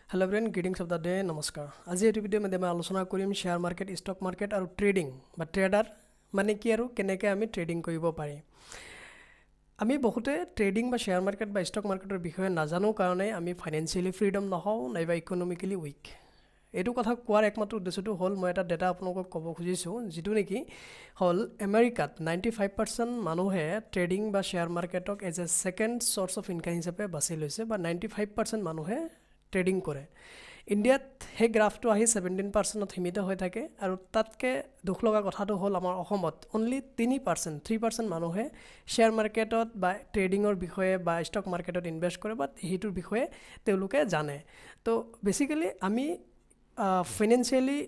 Hello everyone, greetings of the day, namaskar. আজি এই video' মধ্যে মই আলোচনা কৰিম শেয়াৰ মাৰ্কেট, ষ্টক মাৰ্কেট আৰু ট্ৰেডিং বা ট্ৰেডাৰ মানে কি আৰু কেনেকৈ আমি ট্ৰেডিং কৰিব পাৰি। আমি বহুতে ট্ৰেডিং বা শেয়াৰ মাৰ্কেট বা ষ্টক মাৰ্কেটৰ বিষয়ে নাজানো কাৰণে আমি ফাইনেন্সিয়েলি ফ্ৰীডম নহওঁ নাইবা ইকনমিকেলি উইক। এইটো কথা কোৱাৰ একমাত্ৰ উদ্দেশ্যটো হ'ল মই এটা ডেটা আপোনালোকক ক'ব খুজিছোঁ যিটো নেকি হ'ল আমেৰিকাত 95% মানুহে ট্ৰেডিং বা শেয়াৰ মাৰ্কেটক as a second source of income হিচাপে বাছি লৈছে বা 95% মানুহে ট্ৰেডিং কৰে। ইণ্ডিয়াত সেই গ্ৰাফটো আহি 17%ত সীমিত হৈ থাকে আৰু তাতকৈ দুখ লগা কথাটো হ'ল আমাৰ অসমত অনলি 3% মানুহে শ্বেয়াৰ মাৰ্কেটত বা ট্ৰেডিঙৰ বিষয়ে বা ষ্টক মাৰ্কেটত ইনভেষ্ট কৰে বা সেইটোৰ বিষয়ে তেওঁলোকে জানে। তো বেচিকেলি আমি ফাইনেন্সিয়েলি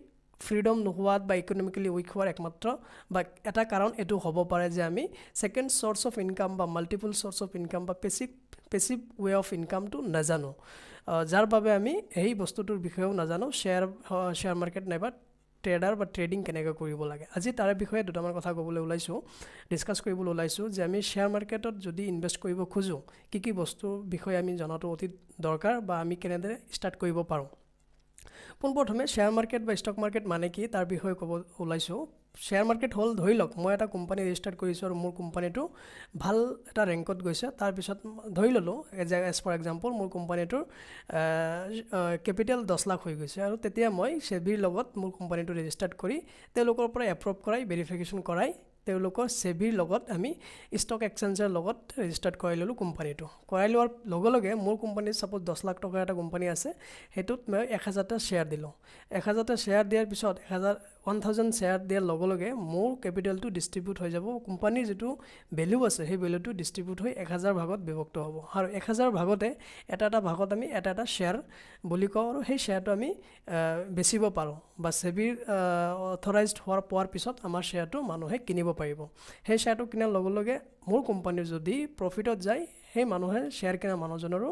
ফ্ৰীডম নোহোৱাত বা ইকনমিকেলি উইক হোৱাৰ একমাত্ৰ বা এটা কাৰণ এইটো হ'ব পাৰে যে আমি ছেকেণ্ড চ'ৰ্চ অফ ইনকাম বা মাল্টিপল চ'ৰ্চ অফ ইনকাম বা পেচিভ ৱে অফ ইনকামটো নাজানো, যাৰ বাবে আমি এই বস্তুটোৰ বিষয়েও নাজানো শ্বেয়াৰ মাৰ্কেট নাইবা ট্ৰেডাৰ বা ট্ৰেডিং কেনেকৈ কৰিব লাগে। আজি তাৰে বিষয়ে দুটামান কথা ক'বলৈ ওলাইছোঁ, ডিছকাছ কৰিবলৈ ওলাইছোঁ যে আমি শ্বেয়াৰ মাৰ্কেটত যদি ইনভেষ্ট কৰিব খোজোঁ কি বস্তুৰ বিষয়ে আমি জনাটো অতি দৰকাৰ বা আমি কেনেদৰে ষ্টাৰ্ট কৰিব পাৰোঁ। পোনপ্ৰথমে শ্বেয়াৰ মাৰ্কেট বা ষ্টক মাৰ্কেট মানে কি তাৰ বিষয়ে ক'ব ওলাইছোঁ। শ্বেয়াৰ মাৰ্কেট হ'ল ধৰি লওক মই এটা কোম্পানী ৰেজিষ্টাৰ্ট কৰিছোঁ আৰু মোৰ কোম্পানীটো ভাল এটা ৰেংকত গৈছে। তাৰপিছত ধৰি ল'লোঁ এজ ফৰ এক্সাম্পল মোৰ কোম্পানীটোৰ কেপিটেল 10 লাখ হৈ গৈছে আৰু তেতিয়া মই সেবিৰ লগত মোৰ কোম্পানীটো ৰেজিষ্টাৰ্ট কৰি তেওঁলোকৰ পৰা এপ্ৰুভ কৰাই ভেৰিফিকেশ্যন কৰাই তেওঁলোকৰ সেবিৰ লগত আমি ষ্টক এক্সচেঞ্জৰ লগত ৰেজিষ্টাৰ্ট কৰাই ল'লোঁ কোম্পানীটো। কৰাই লোৱাৰ লগে লগে মোৰ কোম্পানীত ছাপ'জ 10 লাখ টকাৰ এটা কোম্পানী আছে, সেইটোত মই 1000টা শ্বেয়াৰ দিলোঁ। 1000টা শ্বেয়াৰ দিয়াৰ পিছত 1000 শ্বেয়াৰ দিয়াৰ লগে লগে মোৰ কেপিটেলটো ডিষ্ট্ৰিবিউট হৈ যাব। কোম্পানীৰ যিটো ভেলু আছে সেই ভেলুটো ডিষ্ট্ৰিবিউট হৈ 1000 ভাগত বিভক্ত হ'ব আৰু 1000 ভাগতে এটা ভাগত আমি এটা শ্বেয়াৰ বুলি কওঁ আৰু সেই শ্বেয়াৰটো আমি বেচিব পাৰোঁ বা সেবিৰ অথৰাইজড পোৱাৰ পিছত আমাৰ শ্বেয়াৰটো মানুহে কিনিব পাৰিব। সেই শ্বেয়াৰটো কিনাৰ লগে লগে মোৰ কোম্পানীৰ যদি প্ৰফিটত যায় সেই মানুহে শ্বেয়াৰ কিনা মানুহজনৰো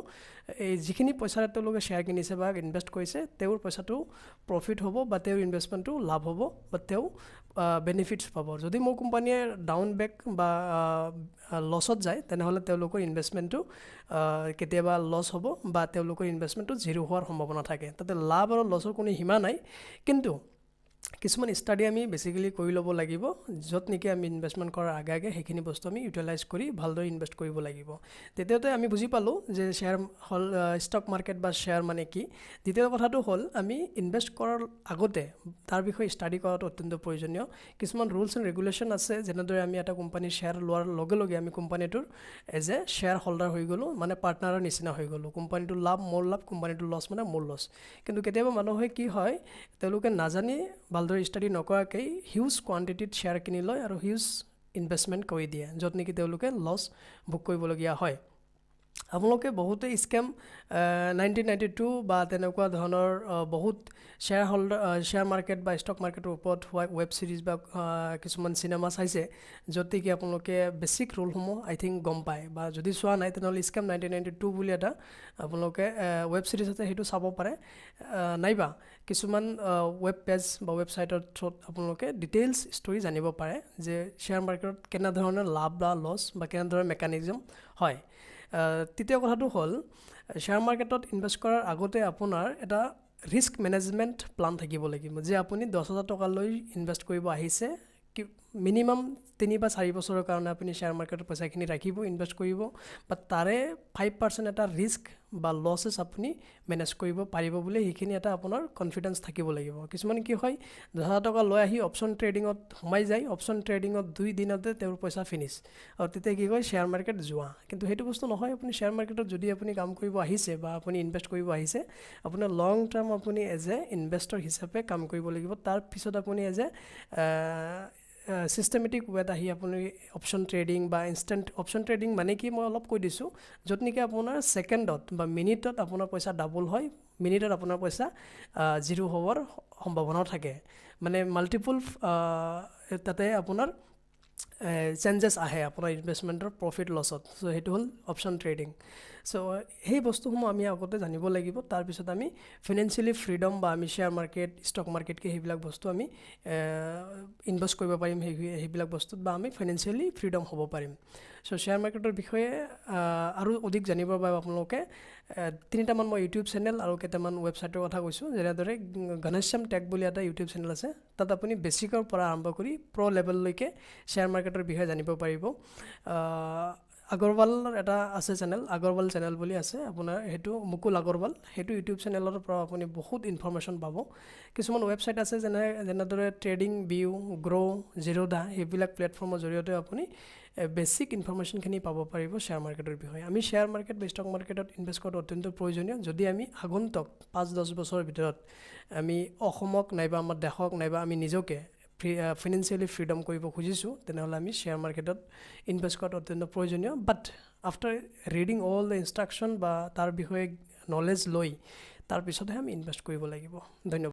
এই যিখিনি পইচাৰে তেওঁলোকে শ্বেয়াৰ কিনিছে বা ইনভেষ্ট কৰিছে তেওঁৰ পইচাটো প্ৰফিট হ'ব বা তেওঁৰ ইনভেষ্টমেণ্টটো লাভ হ'ব বা তেওঁ বেনিফিটছ পাব। যদি মোৰ কোম্পানীয়ে ডাউন বেক বা লছত যায় তেনেহ'লে তেওঁলোকৰ ইনভেষ্টমেণ্টটো কেতিয়াবা লছ হ'ব বা তেওঁলোকৰ ইনভেষ্টমেণ্টটো জিৰ' হোৱাৰ সম্ভাৱনা থাকে। তাতে লাভ আৰু লছৰ কোনো সীমা নাই, কিন্তু কিছুমান ষ্টাডি আমি বেচিকেলি কৰি ল'ব লাগিব য'ত নেকি আমি ইনভেষ্টমেণ্ট কৰাৰ আগে সেইখিনি বস্তু আমি ইউটিলাইজ কৰি ভালদৰে ইনভেষ্ট কৰিব লাগিব। তেতিয়াতে আমি বুজি পালোঁ যে শ্বেয়াৰ হ'ল ষ্টক মাৰ্কেট বা শ্বেয়াৰ মানে কি। দ্বিতীয় কথাটো হ'ল আমি ইনভেষ্ট কৰাৰ আগতে তাৰ বিষয়ে ষ্টাডি কৰাটো অত্যন্ত প্ৰয়োজনীয়। কিছুমান ৰুলছ এণ্ড ৰেগুলেশ্যন আছে, যেনেদৰে আমি এটা কোম্পানীৰ শ্বেয়াৰ লোৱাৰ লগে লগে আমি কোম্পানীটোৰ এজ এ শ্বেয়াৰ হোল্ডাৰ হৈ গ'লোঁ, মানে পাৰ্টনাৰৰ নিচিনা হৈ গ'লোঁ। কোম্পানীটোৰ লাভ মোৰ লাভ, কোম্পানীটোৰ লছ মানে মোৰ লছ। কিন্তু কেতিয়াবা মানুহে কি হয় তেওঁলোকে নাজানি ভালদৰে ষ্টাডি নকৰাকৈ হিউজ কোৱান্টিটিত শ্বেয়াৰ কিনি লয় আৰু হিউজ ইনভেষ্টমেণ্ট কৰি দিয়ে য'ত নেকি তেওঁলোকে লছ ভোগ কৰিবলগীয়া হয়। আপোনালোকে বহুতে স্কেম 1992 বা তেনেকুৱা ধৰণৰ বহুত শ্বেয়াৰ মাৰ্কেট বা ষ্টক মাৰ্কেটৰ ওপৰত হোৱা ৱেব ছিৰিজ বা কিছুমান চিনেমা চাইছে য'ত নেকি আপোনালোকে বেছিক ৰুলসমূহ আই থিংক গম পায়, বা যদি চোৱা নাই তেনেহ'লে স্কেম 1992 বুলি এটা আপোনালোকে ৱেব ছিৰিজ আছে সেইটো চাব পাৰে, নাইবা কিছুমান ৱেব পেজ বা ৱেবছাইটৰ থ্ৰুত আপোনালোকে ডিটেইলছ ষ্টৰি জানিব পাৰে যে শ্বেয়াৰ মাৰ্কেটত কেনেধৰণৰ লাভ বা লছ বা কেনেধৰণৰ মেকানিজম হয়। তৃতীয় কথাটো হ'ল শ্বেয়াৰ মাৰ্কেটত ইনভেষ্ট কৰাৰ আগতে আপোনাৰ এটা ৰিস্ক মেনেজমেণ্ট প্লান থাকিব লাগিব যে আপুনি 10,000 টকালৈ ইনভেষ্ট কৰিব আহিছে, মিনিমাম 3 বা 4 বছৰৰ কাৰণে আপুনি শ্বেয়াৰ মাৰ্কেটত পইচাখিনি ৰাখিব, ইনভেষ্ট কৰিব, বা তাৰে 5% এটা ৰিস্ক বা লছেছ আপুনি মেনেজ কৰিব পাৰিব বুলি সেইখিনি এটা আপোনাৰ কনফিডেঞ্চ থাকিব লাগিব। কিছুমান কি হয় 10,000 টকা লৈ আহি অপশ্যন ট্ৰেডিঙত সোমাই যায়, অপশ্যন ট্ৰেডিঙত 2 দিনতে তেওঁৰ পইচা ফিনিছ আৰু তেতিয়া কি কয় শ্বেয়াৰ মাৰ্কেট যোৱা। কিন্তু সেইটো বস্তু নহয়। আপুনি শ্বেয়াৰ মাৰ্কেটত যদি আপুনি কাম কৰিব আহিছে বা আপুনি ইনভেষ্ট কৰিব আহিছে, আপোনাৰ লং টাৰ্ম আপুনি এজ এ ইনভেষ্টৰ হিচাপে কাম কৰিব লাগিব। তাৰপিছত আপুনি এজ এ চিষ্টেমেটিক ৱেত আহি আপুনি অপশ্যন ট্ৰেডিং বা ইনষ্টেণ্ট অপশ্যন ট্ৰেডিং মানে কি মই অলপ কৈ দিছোঁ, য'ত নেকি আপোনাৰ ছেকেণ্ডত বা মিনিটত আপোনাৰ পইচা ডাবল হয়, মিনিটত আপোনাৰ পইচা জিৰ' হোৱাৰ সম্ভাৱনাও থাকে। মানে মাল্টিপুল তাতে আপোনাৰ চেঞ্জেছ আহে আপোনাৰ ইনভেষ্টমেণ্টৰ প্ৰফিট লছত চ' সেইটো হ'ল অপশ্যন ট্ৰেডিং চ' সেই বস্তুসমূহ আমি আগতে জানিব লাগিব তাৰপিছত আমি ফাইনেন্সিয়েলি ফ্ৰীডম বা আমি শ্বেয়াৰ মাৰ্কেট ষ্টক মাৰ্কেটকে সেইবিলাক বস্তু আমি ইনভেষ্ট কৰিব পাৰিম সেইবিলাক বস্তুত বা আমি ফাইনেন্সিয়েলি ফ্ৰীডম হ'ব পাৰিম চ' শ্বেয়াৰ মাৰ্কেটৰ বিষয়ে আৰু অধিক জানিবৰ বাবে আপোনালোকে 3টামান মই ইউটিউব চেনেল আৰু কেইটামান ৱেবছাইটৰ কথা কৈছোঁ যেনেদৰে ঘনশ্যাম টেক বুলি এটা ইউটিউব চেনেল আছে তাত আপুনি বেছিকৰ পৰা আৰম্ভ কৰি প্ৰ' লেভেললৈকে শ্বেয়াৰ মাৰ্কেটৰ বিষয়ে জানিব পাৰিব আগৰৱালৰ এটা আছে চেনেল আগৰৱাল চেনেল বুলি আছে আপোনাৰ সেইটো মুকুল আগৰৱাল সেইটো ইউটিউব চেনেলৰ পৰা আপুনি বহুত ইনফৰমেশ্যন পাব কিছুমান ৱেবছাইট আছে যেনেদৰে ট্ৰেডিং বিউ গ্ৰ' জিৰ'দা সেইবিলাক প্লেটফৰ্মৰ জৰিয়তে আপুনি বেছিক ইনফৰমেশ্যনখিনি পাব পাৰিব শ্বেয়াৰ মাৰ্কেটৰ বিষয়ে আমি শ্বেয়াৰ মাৰ্কেট বা ষ্টক মাৰ্কেটত ইনভেষ্ট কৰাটো অত্যন্ত প্ৰয়োজনীয় যদি আমি আগন্তুক 5-10 বছৰৰ ভিতৰত আমি অসমক নাইবা আমাৰ দেশক নাইবা আমি নিজকে ফাইনেন্সিয়েলি ফ্ৰীডম কৰিব খুজিছোঁ তেনেহ'লে আমি শ্বেয়াৰ মাৰ্কেটত ইনভেষ্ট কৰাটো অত্যন্ত প্ৰয়োজনীয় but after reading all the instruction বা তাৰ বিষয়ে নলেজ লৈ তাৰপিছতহে আমি ইনভেষ্ট কৰিব লাগিব ধন্যবাদ